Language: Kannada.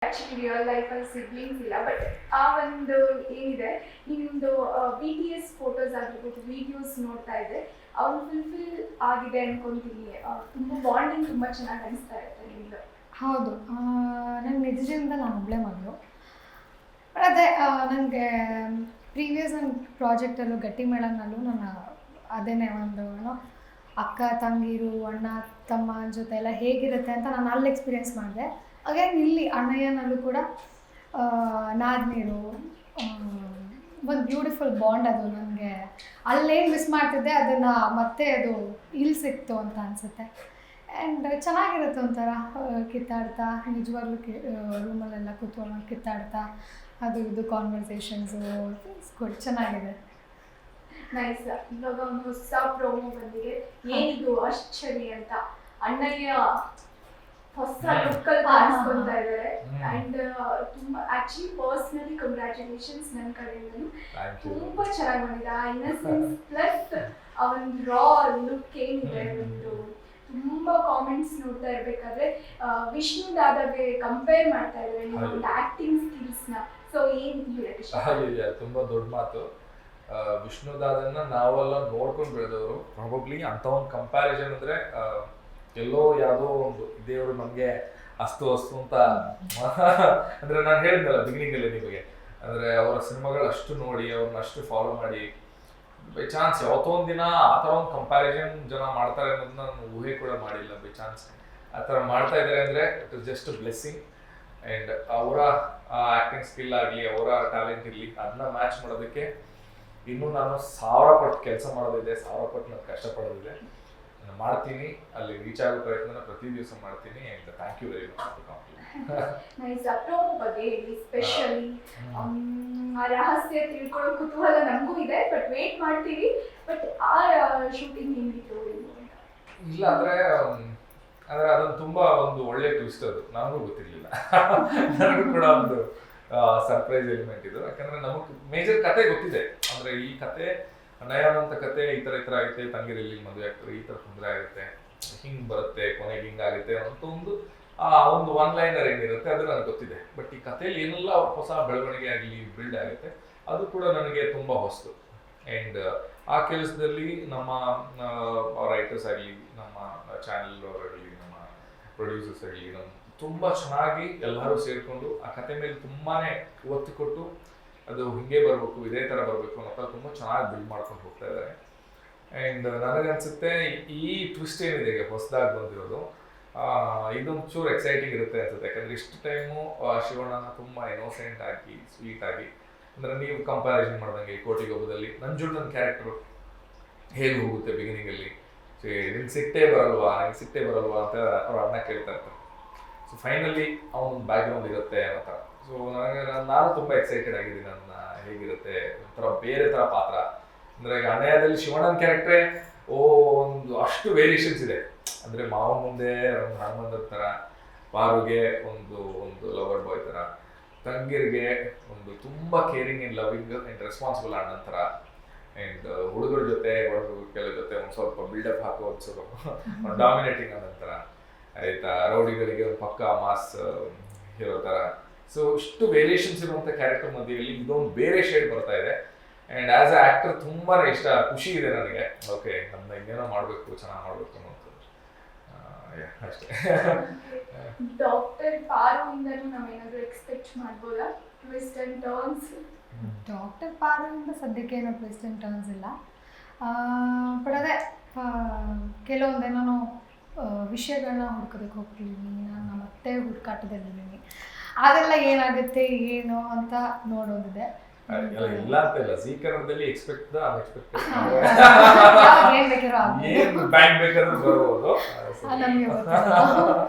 ಆಕ್ಚುಲಿ ರಿಯಲ್ ಲೈಫಲ್ಲಿ ಸಿಬ್ಲಿಂಗ್ಸ್ ಇಲ್ಲ, ಬಟ್ ಆ ಒಂದು ಏನಿದೆ ನಿಮ್ಮದು ಬಿ ಟಿ ಎಸ್ ಫೋಟೋಸ್ ಆಗಿರ್ಬೋದು, ವಿಡಿಯೋಸ್ ನೋಡ್ತಾ ಇದ್ದೆ, ಅವ್ರು ಫುಲ್ಫಿಲ್ ಆಗಿದೆ ಅನ್ಕೊಂತೀನಿ. ತುಂಬ ಬಾಂಡಿಂಗ್ ತುಂಬ ಚೆನ್ನಾಗಿ ಅನಿಸ್ತಾ ಇರುತ್ತೆ ನಿಮ್ಮದು. ಹೌದು, ನಂಗೆ ನಿಜ ಜೀವನದಲ್ಲಿ ನಾನು ಒಬ್ಬಳೇ ಮಗಳು. ಬಟ್ ಅದೇ ನನಗೆ ಪ್ರೀವಿಯಸ್ ನನ್ನ ಪ್ರಾಜೆಕ್ಟಲ್ಲೂ ಗಟ್ಟಿ ಮೇಳನಲ್ಲೂ ನಾನು ಅದೇನೇ ಒಂದು ಏನೋ ಅಕ್ಕ ತಂಗಿರು ಅಣ್ಣ ತಮ್ಮ ಜೊತೆ ಎಲ್ಲ ಹೇಗಿರುತ್ತೆ ಅಂತ ನಾನು ಅಲ್ಲಿ ಎಕ್ಸ್ಪೀರಿಯೆನ್ಸ್ ಮಾಡಿದೆ. ಅಗೇನ್ ಇಲ್ಲಿ ಅಣ್ಣಯ್ಯನಲ್ಲೂ ಕೂಡ ನಾದ್ನೀರು ಒಂದು ಬ್ಯೂಟಿಫುಲ್ ಬಾಂಡ್. ಅದು ನನಗೆ ಅಲ್ಲೇನು ಮಿಸ್ ಮಾಡ್ತಿದ್ದೆ ಅದನ್ನು ಮತ್ತೆ ಅದು ಇಲ್ಲಿ ಸಿಕ್ತು ಅಂತ ಅನಿಸುತ್ತೆ. ಆ್ಯಂಡ್ ಚೆನ್ನಾಗಿರುತ್ತೆ ಒಂಥರ ಕಿತ್ತಾಡ್ತಾ, ನಿಜವಾಗ್ಲೂ ರೂಮಲ್ಲೆಲ್ಲ ಕೂತ್ಕೊಂಡು ಕಿತ್ತಾಡ್ತಾ ಅದು ಇದು ಕಾನ್ವರ್ಸೇಷನ್ಸು ಗುಡ್, ಚೆನ್ನಾಗಿದೆ. ನೈಸ್. ಇವಾಗ ಒಂದು ಹೊಸ ಪ್ರೋಮೋ ಬಂದಿದೆ, ಏನಿದು ಆಶ್ಚರ್ಯ ಅಂತ. ಅಣ್ಣಯ್ಯ ಹೊಸ ಲುಕ್ಕಲ್ಲಿ ಕಾಣಿಸ್ಕೊತಾ ಇದ್ದಾರೆ. ಆ್ಯಂಡ್ ತುಂಬ ಆ್ಯಕ್ಚುಲಿ ಪರ್ಸ್ನಲಿ ಕಂಗ್ರ್ಯಾಚುಲೇಷನ್ಸ್ ನನ್ನ ಕಡೆಯಿಂದನು. ತುಂಬ ಚೆನ್ನಾಗಿ ಬಂದಿದೆ. ಆ ಇನ್ನಸೆನ್ಸ್ ಪ್ಲಸ್ ಆ ಒಂದು ರಾ ಲುಕ್ ಏನಿದೆ, ಒಂದು ತುಂಬ ಕಾಮೆಂಟ್ಸ್ ನೋಡ್ತಾ ಇರಬೇಕಾದ್ರೆ ವಿಷ್ಣು ದಾದಾಗೆ ಕಂಪೇರ್ ಮಾಡ್ತಾ ಇದ್ದಾರೆ ನಿಮ್ಮ ಒಂದು ಆ್ಯಕ್ಟಿಂಗ್ ಸ್ಕಿಲ್ಸ್ನ. ಸೊ ಏನು ಹೇಳಕ್ಕೆ ಇಷ್ಟ? ತುಂಬ ದೊಡ್ಡ ಮಾತು. ವಿಷ್ಣು ದಾದನ್ನ ನಾವೆಲ್ಲ ನೋಡ್ಕೊಂಡು ಬೆಳೆದವರು. ಪ್ರಾಬಬ್ಲಿ ಅಂಥ ಒಂದು ಕಂಪ್ಯಾರಿಸನ್ ಅಂದರೆ ಎಲ್ಲೋ ಯಾವುದೋ ಒಂದು ದೇವರು ನಮಗೆ ಅಸ್ತು ಅಂತ ಅಂದರೆ ನಾನು ಹೇಳಿದ್ನಲ್ಲ ಬಿಗಿನಿಂಗಲ್ಲಿ ನಿಮಗೆ, ಅಂದರೆ ಅವರ ಸಿನಿಮಾಗಳು ಅಷ್ಟು ನೋಡಿ ಅವ್ರನ್ನ ಅಷ್ಟು ಫಾಲೋ ಮಾಡಿ ಬೈ ಚಾನ್ಸ್ ಯಾವತ್ತೋ ಒಂದು ದಿನ ಆ ಥರ ಒಂದು ಕಂಪ್ಯಾರಿಸನ್ ಜನ ಮಾಡ್ತಾರೆ ಅನ್ನೋದನ್ನ ನಾನು ಊಹೆ ಕೂಡ ಮಾಡಿಲ್ಲ. ಬೈ ಚಾನ್ಸ್ ಆ ಥರ ಮಾಡ್ತಾ ಇದ್ದಾರೆ ಅಂದರೆ it is just blessing. And ಅವರ ಆ್ಯಕ್ಟಿಂಗ್ ಸ್ಕಿಲ್ ಆಗಲಿ, ಅವರ ಟ್ಯಾಲೆಂಟ್ ಇರಲಿ, ಅದನ್ನ ಮ್ಯಾಚ್ ಮಾಡೋದಕ್ಕೆ ಇನ್ನೂ ನಾನು 1000 ಪಟ್ಟು ಕೆಲಸ ಮಾಡೋದಿದೆ, 1000 ಪಟ್ಟು ನಾನು ಕಷ್ಟಪಡೋದಿದೆ. ನಾನು ಮಾಡ್ತೀನಿ, ಅಲ್ಲಿ ರೀಚ್ ಆಗೋ ಪ್ರಯತ್ನ ಪ್ರತಿ ದಿವಸ ಮಾಡ್ತೀನಿ. And thank you very much. Nice. Promo ಬಗ್ಗೆ ಹೇಳಿ ಸ್ಪೆಷಲಿ. ಆ ರಹಸ್ಯ ತಿಳ್ಕೊಳ್ಳೋ ಕುತೂಹಲ ನಮಗೂ ಇದೆ, ಬಟ್ ವೇಟ್ ಮಾಡ್ತೀವಿ. ಬಟ್ ಆ ಶೂಟಿಂಗ್ ಹೆಂಗಿತ್ತು? ಇಲ್ಲ ಅಂದರೆ ಅದೊಂದು ತುಂಬ ಒಂದು ಒಳ್ಳೆ ಟ್ವಿಸ್ಟ್. ಅದು ನನಗೂ ಗೊತ್ತಿರಲಿಲ್ಲ. ನನಗೂ ಕೂಡ ಒಂದು ಸರ್ಪ್ರೈಸ್ ಎಲಿಮೆಂಟ್ ಇದು. ಯಾಕಂದರೆ ನಮಗೆ ಮೇಜರ್ ಕತೆ ಗೊತ್ತಿದೆ. ಅಂದರೆ ಈ ಕತೆ ನಯನಂತ ಕತೆ ಈ ಥರ ಆಗುತ್ತೆ, ತಂಗಿರಲ್ಲಿ ಮದುವೆ ಆಗ್ತಾರೆ, ಈ ಥರ ತೊಂದರೆ ಆಗುತ್ತೆ, ಹಿಂಗೆ ಬರುತ್ತೆ, ಕೊನೆಗೆ ಹಿಂಗಾಗುತ್ತೆ ಅಂತ ಒಂದು ಒನ್ ಲೈನರ್ ಏನಿರುತ್ತೆ ಅದು ನನಗೆ ಗೊತ್ತಿದೆ. ಬಟ್ ಈ ಕಥೆಯಲ್ಲಿ ಏನೆಲ್ಲ ಹೊಸ ಬೆಳವಣಿಗೆ ಆಗಲಿ ಬಿಲ್ಡ್ ಆಗುತ್ತೆ ಅದು ಕೂಡ ನನಗೆ ತುಂಬ ಹೊಸದು. ಆ್ಯಂಡ್ ಆ ಕೆಲಸದಲ್ಲಿ ನಮ್ಮ ರೈಟರ್ಸ್ ಆಗಲಿ, ನಮ್ಮ ಚಾನೆಲ್ ಅವರಾಗಲಿ, ನಮ್ಮ ಪ್ರೊಡ್ಯೂಸರ್ಸ್ ಆಗಲಿ, ನಮ್ಮ ತುಂಬ ಚೆನ್ನಾಗಿ ಎಲ್ಲರೂ ಸೇರಿಕೊಂಡು ಆ ಕತೆ ಮೇಲೆ ತುಂಬಾ ಒತ್ತು ಕೊಟ್ಟು ಅದು ಹಿಂಗೆ ಬರಬೇಕು, ಇದೇ ಥರ ಬರಬೇಕು ಅನ್ನೋ ತುಂಬ ಚೆನ್ನಾಗಿ ಬಿಲ್ಡ್ ಮಾಡ್ಕೊಂಡು ಹೋಗ್ತಾ ಇದ್ದಾರೆ. ಆ್ಯಂಡ್ ನನಗನ್ಸುತ್ತೆ ಈ ಟ್ವಿಸ್ಟ್ ಏನಿದೆ ಈಗ ಹೊಸದಾಗಿ ಬಂದಿರೋದು, ಇದೊಂದು ಚೂರು ಎಕ್ಸೈಟಿಂಗ್ ಇರುತ್ತೆ ಅನ್ಸುತ್ತೆ. ಯಾಕಂದರೆ ಇಷ್ಟು ಟೈಮು ಶಿವಣ್ಣನ ತುಂಬ ಇನ್ನೋಸೆಂಟ್ ಆಗಿ ಸ್ವೀಟ್ ಆಗಿ, ಅಂದರೆ ನೀವು ಕಂಪ್ಯಾರಿಸನ್ ಮಾಡ್ದಂಗೆ ಕೋಟಿಗೊಬ್ಬದಲ್ಲಿ ನಂಜುಂಡನ ಕ್ಯಾರೆಕ್ಟರು ಹೇಗೆ ಹೋಗುತ್ತೆ ಬಿಗಿನಿಂಗಲ್ಲಿ, ನಿಂಗೆ ಸಿಟ್ಟೇ ಬರಲ್ವಾ ಅಂತ ಅವ್ರ ಅಣ್ಣ ಕೇಳ್ತಾ ಇರ್ತಾರೆ. ಸೊ ಫೈನಲಿ ಅವನ ಬ್ಯಾಕ್ಗ್ರೌಂಡ್ ಇರುತ್ತೆ ಅನ್ನೋ ಥರ. ಸೊ ನಾನು ತುಂಬ ಎಕ್ಸೈಟೆಡ್ ಆಗಿದ್ದೀನಿ. ನನ್ನ ಹೇಗಿರುತ್ತೆ ಒಂಥರ ಬೇರೆ ಥರ ಪಾತ್ರ. ಅಂದರೆ ಈಗ ಅಣ್ಣಯ್ಯದಲ್ಲಿ ಶಿವಣ್ಣನ ಕ್ಯಾರೆಕ್ಟ್ರೇ ಒಂದು ಅಷ್ಟು ವೇರಿಯೇಷನ್ಸ್ ಇದೆ. ಅಂದರೆ ಮಾವ ಮುಂದೆ ಒಂದು ಹನುಮಂತರ ಥರ, ಪಾರುಗೆ ಒಂದು ಲವರ್ ಬಾಯ್ ಥರ, ತಂಗಿರಿಗೆ ಒಂದು ತುಂಬ caring and loving and responsible ಅಣ್ಣನ ಥರ, ಆ್ಯಂಡ್ ಹುಡುಗರ ಜೊತೆ ಕೆಲವು ಜೊತೆ ಒಂದು ಸ್ವಲ್ಪ ಬಿಲ್ಡಪ್ ಹಾಕೋ ಒಂದು ಸ್ವಲ್ಪ ಡಾಮಿನೇಟಿಂಗ್ ಅನ್ನೋ ಥರ ಆಯಿತಾ, ರೌಡಿಗಳಿಗೆ ಒಂದು ಪಕ್ಕ ಮಾಸ್ ಹೀರೋ ಥರ. ಸೊ ಇಷ್ಟು ವೇರಿಯೇಷನ್ಸ್ ಇರುವಂಥ ಕ್ಯಾರೆಕ್ಟರ್ ಮಧ್ಯೆಯಲ್ಲಿ ಇದೊಂದು ಬೇರೆ ಶೇಡ್ ಬರ್ತಾ ಇದೆ. ಆ್ಯಂಡ್ ಆ್ಯಸ್ ಅ ಆ್ಯಕ್ಟರ್ ತುಂಬಾ ಇಷ್ಟ, ಖುಷಿ ಇದೆ ನನಗೆ. ಓಕೆ, ನಮ್ಮನ್ನ ಇನ್ನೇನೋ ಮಾಡಬೇಕು, ಚೆನ್ನಾಗಿ ಮಾಡಬೇಕು ಅನ್ನೋದು ಅಷ್ಟೇ. ಡಾಕ್ಟರ್ ಪಾರುವಿಂದನೂ ನಾವೇನಾದರೂ ಎಕ್ಸ್ಪೆಕ್ಟ್ ಮಾಡ್ಬೋದಾ ಟ್ವಿಸ್ಟ್ ಆ್ಯಂಡ್ ಟರ್ನ್ಸ್? ಡಾಕ್ಟರ್ ಪಾರುವಿಂದ ಸದ್ಯಕ್ಕೆ ಏನೋ ಟ್ವಿಸ್ಟ್ ಆ್ಯಂಡ್ ಟರ್ನ್ಸ್ ಇಲ್ಲ. ಬಟ್ ಅದೇ ಕೆಲವೊಂದೇನೋ ವಿಷಯಗಳನ್ನ ಹುಡ್ಕೋದಕ್ಕೆ ಹೋಗ್ತಿದ್ದೀನಿ ನಾನು, ಮತ್ತೆ ಹುಡುಕಾಟದಲ್ಲಿದ್ದೀನಿ. ಅದೆಲ್ಲ ಏನಾಗುತ್ತೆ ಏನು ಅಂತ ನೋಡೋದಿದೆ. ಇಲ್ಲ ಅಂತ ಇಲ್ಲ, ಜೀ ಕನ್ನಡದಲ್ಲಿ ಎಕ್ಸ್ಪೆಕ್ಟ್ ಅನ್ಎಕ್ಸ್ಪೆಕ್ಟೆಡ್ ಏನು ಬೇಕಿರೋ ಏನು ಬ್ಯಾಂಕ್ ಬೇಕಾದ್ರೂ ಬರ್ಬೋದು. ನಮಗೆ ಗೊತ್ತಿಲ್ಲ.